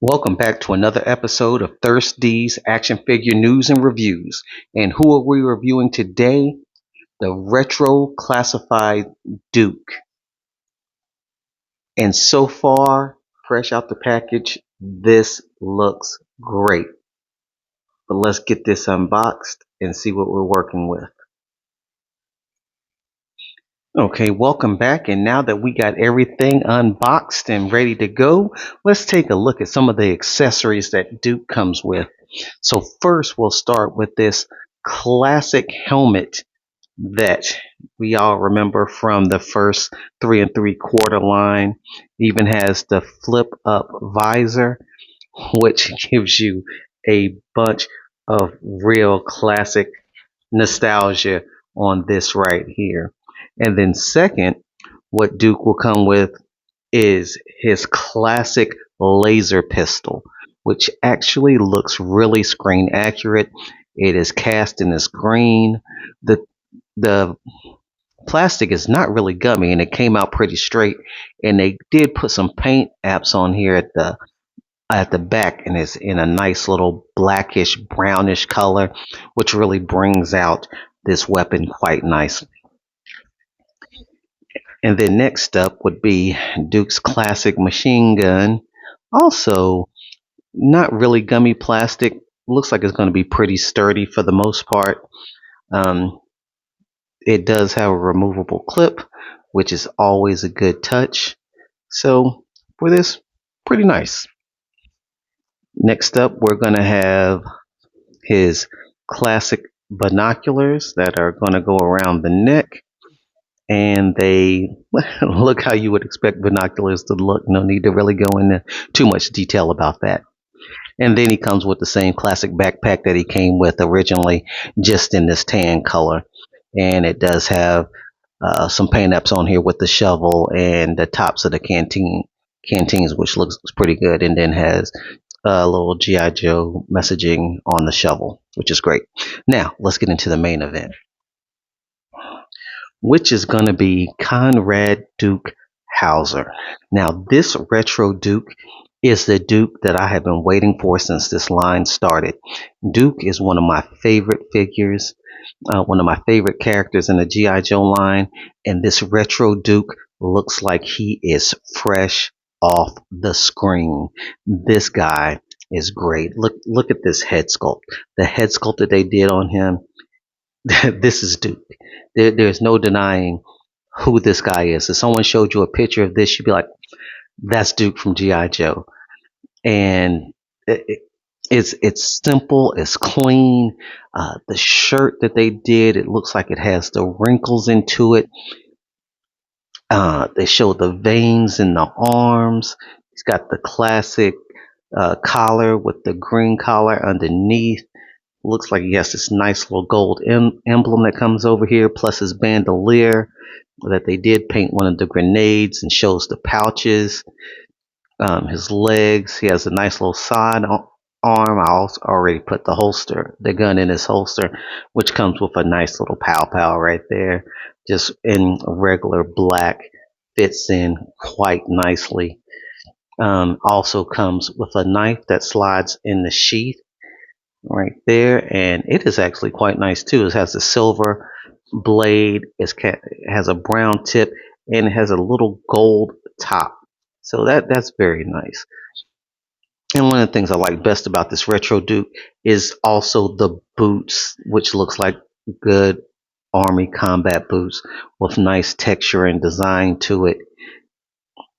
Welcome back to another episode of Thirsty's Action Figure News and Reviews. And who are we reviewing today? The Retro Classified Duke. And so far, fresh out the package, this looks great. But let's get this unboxed and see what we're working with. Okay, welcome back. And now that we got everything unboxed and ready to go, let's take a look at some of the accessories that Duke comes with. So first, we'll start with this classic helmet that we all remember from the first 3 3/4 line. It even has the flip up visor, which gives you a bunch of real classic nostalgia on this right here. And then second, what Duke will come with is his classic laser pistol, which actually looks really screen accurate. It is cast in this green. The plastic is not really gummy and it came out pretty straight, and they did put some paint apps on here at the back, and it's in a nice little blackish brownish color, which really brings out this weapon quite nicely. And then next up would be Duke's classic machine gun. Also, not really gummy plastic. Looks like it's going to be pretty sturdy for the most part. Um, it does have a removable clip, which is always a good touch. So for this, pretty nice. Next up, we're going to have his classic binoculars that are going to go around the neck. And they look how you would expect binoculars to look. No need to really go into too much detail about that. And then he comes with the same classic backpack that he came with originally, just in this tan color. And it does have some paint apps on here with the shovel and the tops of the canteens, which looks pretty good. And then has a little G.I. Joe messaging on the shovel, which is great. Now, let's get into the main event, which is going to be Conrad Duke Hauser. Now, this retro Duke is the Duke that I have been waiting for since this line started. Duke is one of my favorite figures, one of my favorite characters in the G.I. Joe line, and this retro Duke looks like he is fresh off the screen. This guy is great. Look at this head sculpt. The head sculpt that they did on him. This is Duke. There's no denying who this guy is. If someone showed you a picture of this, you'd be like, that's Duke from G.I. Joe. And it's simple, it's clean. The shirt that they did, it looks like it has the wrinkles into it. They show the veins in the arms. He's got the classic collar with the green collar underneath. Looks like he has this nice little gold emblem that comes over here, plus his bandolier that they did paint one of the grenades, and shows the pouches. His legs, he has a nice little side arm. I also already put the gun in his holster, which comes with a nice little pow right there, just in regular black, fits in quite nicely. Also comes with a knife that slides in the sheath right there, and it is actually quite nice too. It has a silver blade, it has a brown tip, and it has a little gold top. So that's very nice. And one of the things I like best about this retro Duke is also the boots, which looks like good army combat boots with nice texture and design to it.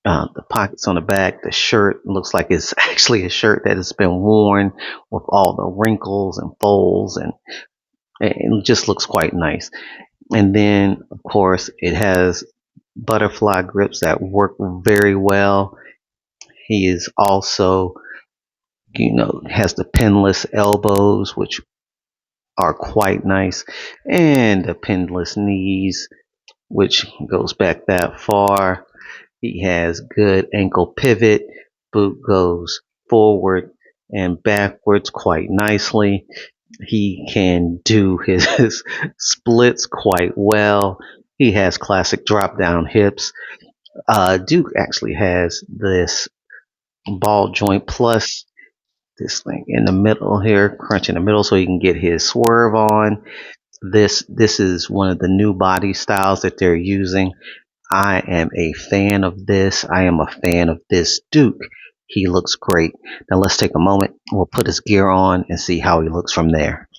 The pockets on the back, the shirt looks like it's actually a shirt that has been worn with all the wrinkles and folds, and it just looks quite nice. And then, of course, it has butterfly grips that work very well. He is also, has the pinless elbows, which are quite nice, and the pinless knees, which goes back that far. He has good ankle pivot. Boot goes forward and backwards quite nicely. He can do his splits quite well. He has classic drop down hips. Duke actually has this ball joint plus this thing in the middle here, crunch in the middle so he can get his swerve on. This is one of the new body styles that they're using. I am a fan of this. I am a fan of this Duke. He looks great. Now let's take a moment. We'll put his gear on and see how he looks from there.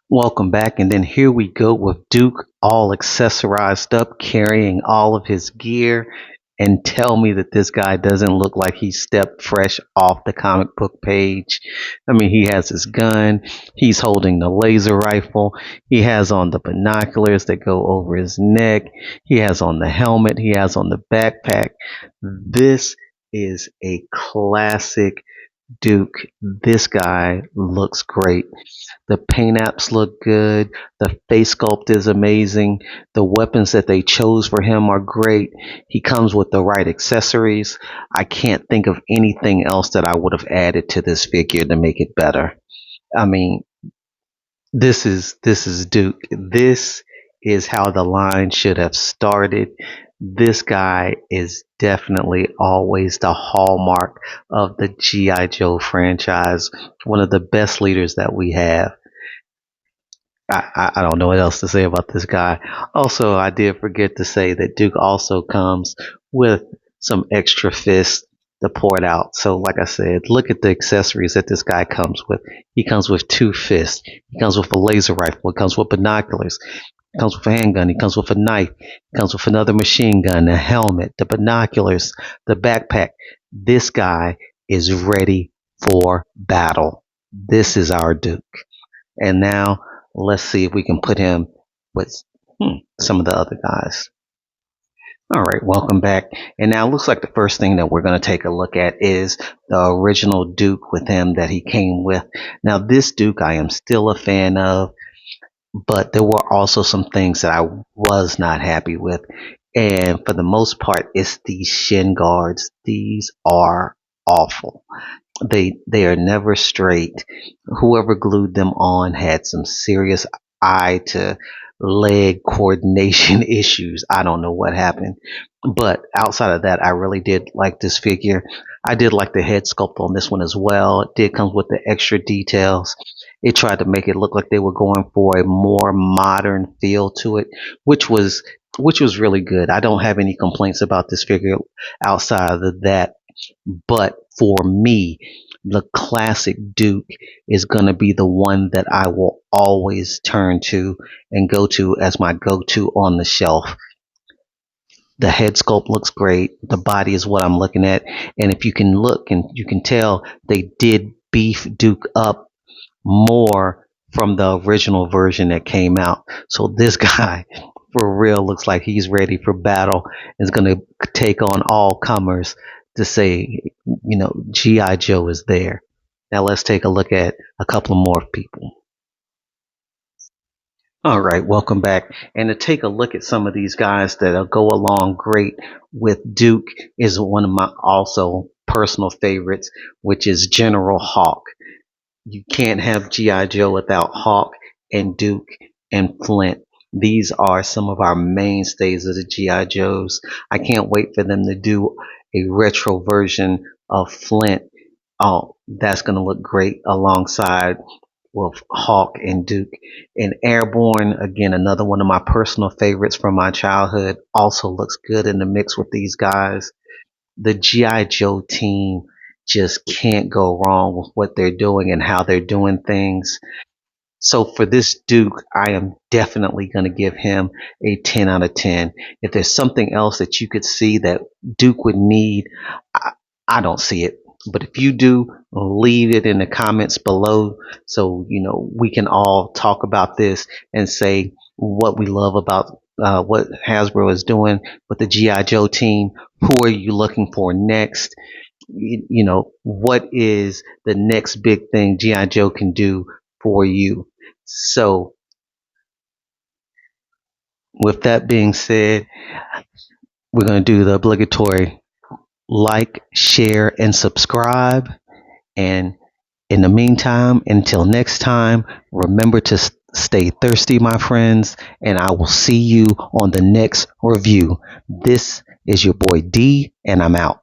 Welcome back, and then here we go with Duke all accessorized up, carrying all of his gear. And tell me that this guy doesn't look like he stepped fresh off the comic book page. I mean, he has his gun, he's holding the laser rifle, he has on the binoculars that go over his neck, he has on the helmet, he has on the backpack. This is a classic Duke. This guy looks great. The paint apps look good. The face sculpt is amazing. The weapons that they chose for him are great. He comes with the right accessories. I can't think of anything else that I would have added to this figure to make it better. I mean, this is Duke. This is how the line should have started. This guy is definitely always the hallmark of the G.I. Joe franchise. One of the best leaders that we have. I don't know what else to say about this guy. Also, I did forget to say that Duke also comes with some extra fists to pour it out. So, like I said, look at the accessories that this guy comes with. He comes with 2 fists. He comes with a laser rifle. He comes with binoculars. He comes with a handgun. He comes with a knife. He comes with another machine gun, a helmet, the binoculars, the backpack. This guy is ready for battle. This is our Duke. And now let's see if we can put him with some of the other guys. All right, welcome back. And now it looks like the first thing that we're going to take a look at is the original Duke with him that he came with. Now, this Duke I am still a fan of, but there were also some things that I was not happy with. And for the most part, it's these shin guards. These are awful. They are never straight. Whoever glued them on had some serious eye to leg coordination issues. I don't know what happened. But outside of that, I really did like this figure. I did like the head sculpt on this one as well. It did come with the extra details. It tried to make it look like they were going for a more modern feel to it, which was really good. I don't have any complaints about this figure outside of that. But for me, the classic Duke is going to be the one that I will always turn to and go to as my go-to on the shelf. The head sculpt looks great. The body is what I'm looking at. And if you can look and you can tell, they did beef Duke up more from the original version that came out. So this guy for real looks like he's ready for battle. Is going to take on all comers to say, G.I. Joe is there. Now let's take a look at a couple more people. All right, welcome back. And to take a look at some of these guys that'll go along great with Duke is one of my also personal favorites, which is General Hawk. You can't have G.I. Joe without Hawk and Duke and Flint. These are some of our mainstays of the G.I. Joes. I can't wait for them to do a retro version of Flint. Oh, that's going to look great alongside with Hawk and Duke. And Airborne, again, another one of my personal favorites from my childhood, also looks good in the mix with these guys. The G.I. Joe team just can't go wrong with what they're doing and how they're doing things. So for this Duke, I am definitely going to give him a 10 out of 10. If there's something else that you could see that Duke would need, I don't see it. But if you do, leave it in the comments below so we can all talk about this and say what we love about what Hasbro is doing with the G.I. Joe team. Who are you looking for next? What is the next big thing G.I. Joe can do for you? So with that being said, we're going to do the obligatory like, share, and subscribe. And in the meantime, until next time, remember to stay thirsty, my friends, and I will see you on the next review. This is your boy D, and I'm out.